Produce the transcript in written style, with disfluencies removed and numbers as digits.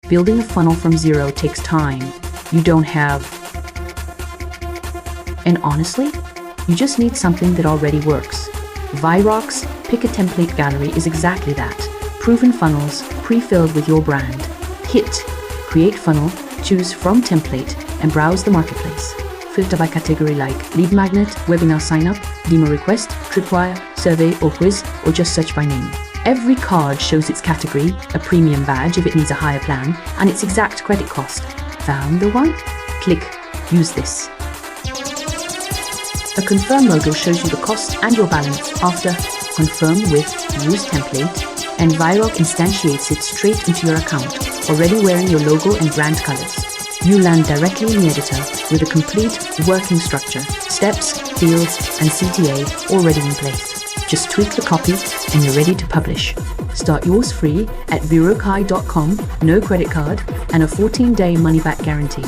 Building a funnel from zero takes time. You don't have. And honestly, you just need something that already works. Vyroq's Pick a Template Gallery is exactly that. Proven funnels, pre-filled with your brand. Hit Create Funnel, choose from template, and browse the marketplace. Filter by category like lead magnet, webinar sign-up, demo request, Tripwire, survey or quiz, or just search by name. Every card shows its category, a premium badge if it needs a higher plan, and its exact credit cost. Found the one? Click Use this. A confirm modal shows you the cost and your balance after confirm with use template, and Vyroq instantiates it straight into your account, already wearing your logo and brand colors. You land directly in the editor with a complete working structure, steps, fields, and CTA already in place. Just tweak the copy and you're ready to publish. Start yours free at vyroq.com, no credit card, and a 14-day money-back guarantee.